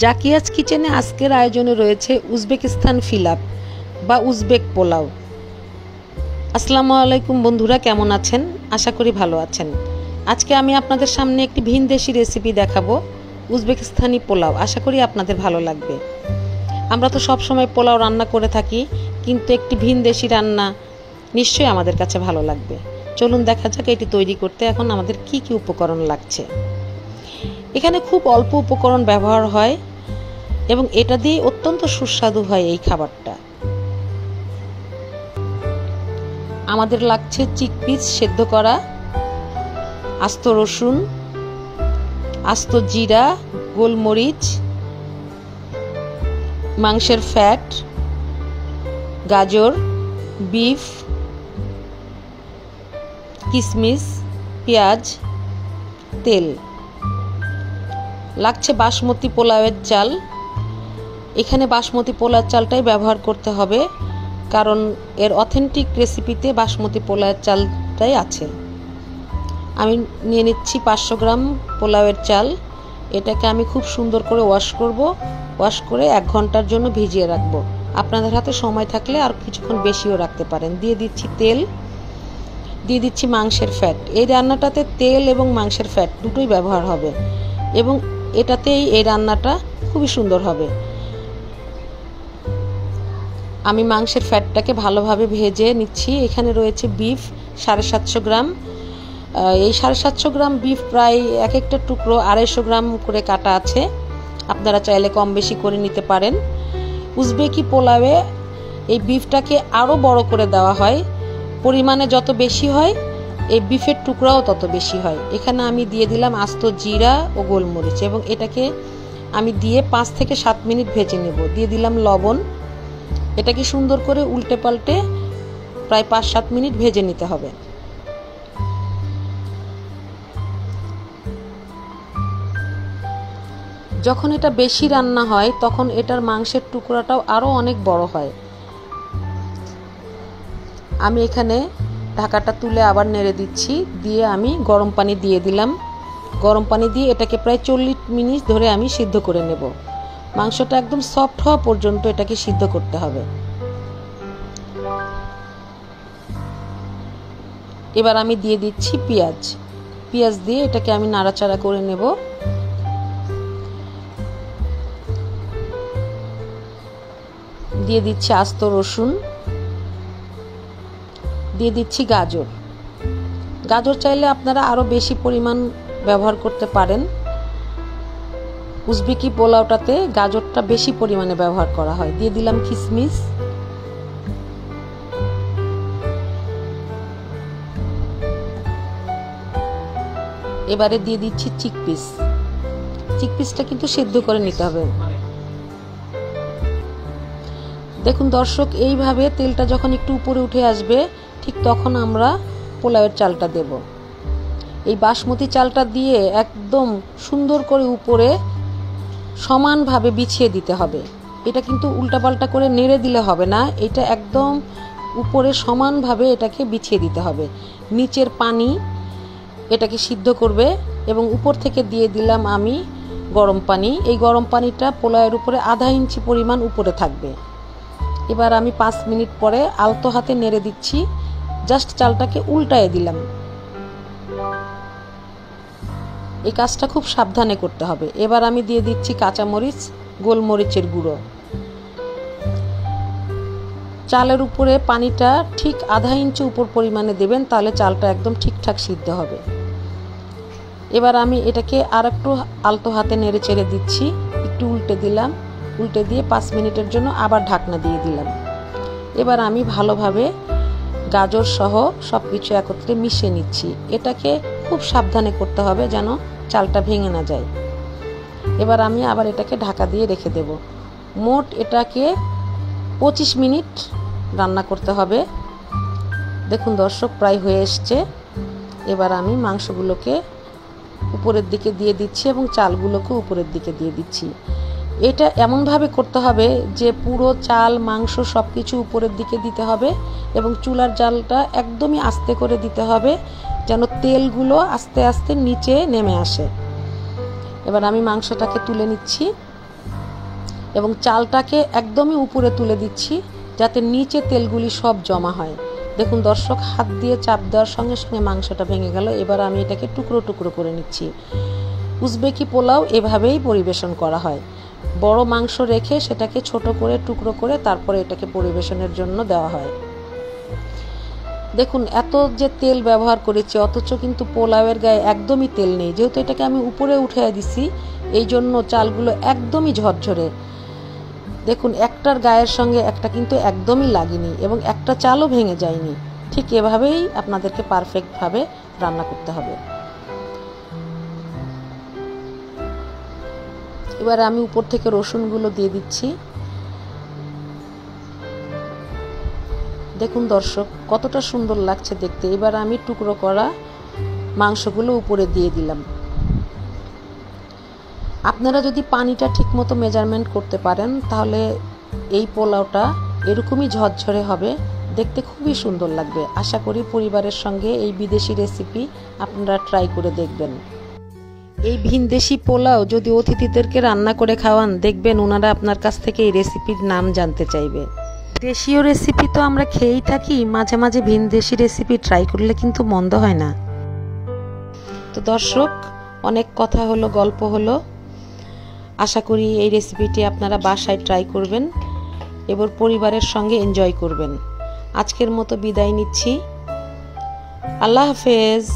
জাকিয়াজ কিচেনে আজকের আয়োজনে রয়েছে উজবেকিস্তান ফিলাপ বা উজবেক পোলাও। আসসালামু আলাইকুম বন্ধুরা, কেমন আছেন? আশা করি ভালো আছেন। আজকে আমি আপনাদের সামনে একটি ভিনদেশি রেসিপি দেখাবো, উজবেকিস্তানি পোলাও। আশা করি আপনাদের ভালো লাগবে। আমরা তো সব সময় পোলাও রান্না করে থাকি, কিন্তু একটি ভিনদেশি রান্না নিশ্চয়ই আমাদের কাছে ভালো লাগবে। চলুন দেখা যাক এটি তৈরি করতে এখন আমাদের কি কি উপকরণ লাগছে। এখানে খুব অল্প উপকরণ ব্যবহার হয় এবং এটা দিয়ে অত্যন্ত সুস্বাদু হয় এই খাবারটা। আমাদের লাগছে চিকপিস সেদ্ধ করা, আস্ত রসুন, আস্ত জিরা, গোলমরিচ, মাংসের ফ্যাট, গাজর, বিফ, কিশমিশ, পেঁয়াজ, তেল। লাগছে বাসমতি পোলাওয়ের চাল। এখানে বাসমতি পোলাওয়ের চালটাই ব্যবহার করতে হবে, কারণ এর অথেন্টিক রেসিপিতে বাসমতি পোলাওয়ের চালটাই আছে। আমি নিয়ে নিচ্ছি 500 গ্রাম পোলাওয়ের চাল। এটাকে আমি খুব সুন্দর করে ওয়াশ করব। ওয়াশ করে 1 ঘন্টার জন্য ভিজিয়ে রাখবো। আপনাদের হাতে সময় থাকলে আর কিছুক্ষণ বেশিও রাখতে পারেন। দিয়ে দিচ্ছি তেল, দিয়ে দিচ্ছি মাংসের ফ্যাট। এই রান্নাটাতে তেল এবং মাংসের ফ্যাট দুটোই ব্যবহার হবে এবং এটাতেই এই রান্নাটা খুবই সুন্দর হবে। আমি মাংসের ফ্যাটটাকে ভালোভাবে ভেজে নিচ্ছি। এখানে রয়েছে বিফ 750 গ্রাম। এই 750 গ্রাম বিফ প্রায় এক একটা টুকরো 250 গ্রাম করে কাটা আছে। আপনারা চাইলে কম বেশি করে নিতে পারেন। উজবেকি পোলাওয়ে এই বিফটাকে আরও বড় করে দেওয়া হয়। পরিমাণে যত বেশি হয় এই বিফের টুকরাও তত বেশি হয়। এখানে আমি দিয়ে দিলাম আস্ত জিরা ও গোলমরিচ এবং এটাকে আমি দিয়ে 5 থেকে 7 মিনিট ভেজে নেব। দিয়ে দিলাম লবণ। এটাকে সুন্দর করে উল্টে পাল্টে প্রায় 5-7 মিনিট ভেজে নিতে হবে। যখন এটা বেশি রান্না হয় তখন এটার মাংসের টুকরাটাও আরও অনেক বড় হয়। আমি এখানে ঢাকাটা তুলে আবার নেড়ে দিচ্ছি। দিয়ে আমি গরম পানি দিয়ে দিলাম। গরম পানি দিয়ে এটাকে প্রায় 40 মিনিট ধরে আমি সিদ্ধ করে নেব। মাংসটা একদম সফট হওয়া পর্যন্ত এটাকে সিদ্ধ করতে হবে। এবার আমি দিয়ে দিচ্ছি পেঁয়াজ। পেঁয়াজ দিয়ে এটাকে আমি নাড়াচাড়া করে নেব। দিয়ে দিচ্ছি আস্ত রসুন, দিয়ে দিচ্ছি গাজর। গাজর চাইলে আপনারা আরও বেশি পরিমাণ ব্যবহার করতে পারেন। উজবেকি পোলাওটাতে গাজরটা বেশি পরিমাণে ব্যবহার করা হয়। দিয়ে দিলাম কিশমিশ, এবারে দিয়ে দিচ্ছি চিকপিস। চিকপিসটা কিন্তু সিদ্ধ করে নিতে হবে। দেখুন দর্শক, এইভাবে তেলটা যখন একটু উপরে উঠে আসবে ঠিক তখন আমরা পোলাওয়ের চালটা দেব। এই বাসমতি চালটা দিয়ে একদম সুন্দর করে উপরে সমানভাবে বিছিয়ে দিতে হবে। এটা কিন্তু উল্টাপাল্টা করে নেড়ে দিলে হবে না, এটা একদম উপরে সমানভাবে এটাকে বিছিয়ে দিতে হবে। নিচের পানি এটাকে সিদ্ধ করবে এবং উপর থেকে দিয়ে দিলাম আমি গরম পানি। এই গরম পানিটা পোলাওয়ের উপরে আধা ইঞ্চি পরিমাণ উপরে থাকবে। এবার আমি 5 মিনিট পরে আলতো হাতে নেড়ে দিচ্ছি। জাস্ট চালটাকে উল্টায় দিলাম। এই কাজটা খুব সাবধানে করতে হবে। এবার আমি দিয়ে দিচ্ছি কাঁচামরিচ, গোলমরিচের গুঁড়ো। চালের উপরে পানিটা ঠিক আধা ইঞ্চি উপর পরিমাণে দেবেন, তাহলে চালটা একদম ঠিকঠাক সিদ্ধ হবে। এবার আমি এটাকে আর একটু আলতো হাতে নেড়ে চেড়ে দিচ্ছি। একটু উল্টে দিলাম। উল্টে দিয়ে 5 মিনিটের জন্য আবার ঢাকনা দিয়ে দিলাম। এবার আমি ভালোভাবে গাজর সহ সব কিছু একত্রে মিশিয়ে নিচ্ছি। এটাকে খুব সাবধানে করতে হবে যেন চালটা ভেঙে না যায়। এবার আমি আবার এটাকে ঢাকা দিয়ে রেখে দেব। মোট এটাকে 25 মিনিট রান্না করতে হবে। দেখুন দর্শক, প্রায় হয়ে এসছে। এবার আমি মাংসগুলোকে উপরের দিকে দিয়ে দিচ্ছি এবং চালগুলোকে উপরের দিকে দিয়ে দিচ্ছি। এটা এমনভাবে করতে হবে যে পুরো চাল মাংস সব কিছু উপরের দিকে দিতে হবে এবং চুলার জালটা একদমই আস্তে করে দিতে হবে যেন তেলগুলো আস্তে আস্তে নিচে নেমে আসে। এবার আমি মাংসটাকে তুলে নিচ্ছি। এবং চালটাকে একদমই উপরে তুলে দিচ্ছি যাতে নিচে তেলগুলি সব জমা হয়। দেখুন দর্শক, হাত দিয়ে চাপ দেওয়ার সঙ্গে সঙ্গে মাংসটা ভেঙে গেল। এবার আমি এটাকে টুকরো টুকরো করে নিচ্ছি। উজবেকি পোলাও এভাবেই পরিবেশন করা হয়। বড় মাংস রেখে সেটাকে ছোট করে টুকরো করে তারপরে এটাকে পরিবেশনের জন্য দেওয়া হয়। দেখুন এত যে তেল ব্যবহার করেছি অথচ কিন্তু পোলাওয়ের গায়ে একদমই তেল নেই। যেহেতু এটাকে আমি উপরে উঠিয়ে দিছি এই জন্য চালগুলো একদমই ঝরঝরে। দেখুন একটার গায়ের সঙ্গে একটা কিন্তু একদমই লাগেনি এবং একটা চালও ভেঙে যায়নি। ঠিক এভাবেই আপনাদেরকে পারফেক্টভাবে রান্না করতে হবে। এবার আমি উপর থেকে রসুনগুলো দিয়ে দিচ্ছি। দেখুন দর্শক কতটা সুন্দর লাগছে দেখতে। এবার আমি টুকরো করা মাংসগুলো উপরে দিয়ে দিলাম। আপনারা যদি পানিটা ঠিকমতো মেজারমেন্ট করতে পারেন তাহলে এই পোলাওটা এরকমই ঝরঝরে হবে, দেখতে খুবই সুন্দর লাগবে। আশা করি পরিবারের সঙ্গে এই বিদেশি রেসিপি আপনারা ট্রাই করে দেখবেন। এই ভিনদেশি পোলাও যদি অতিথিদেরকে রান্না করে খাওয়ান, দেখবেন ওনারা আপনার কাছ থেকে এই রেসিপির নাম জানতে চাইবে। দেশীয় রেসিপি তো আমরা খেয়েই থাকি, মাঝে মাঝে ভিনদেশি রেসিপি ট্রাই করলে কিন্তু মন্দ হয় না। তো দর্শক, অনেক কথা হলো, গল্প হলো। আশা করি এই রেসিপিটি আপনারা বাসায় ট্রাই করবেন এবং পরিবারের সঙ্গে এনজয় করবেন। আজকের মতো বিদায় নিচ্ছি। আল্লাহ হাফেজ।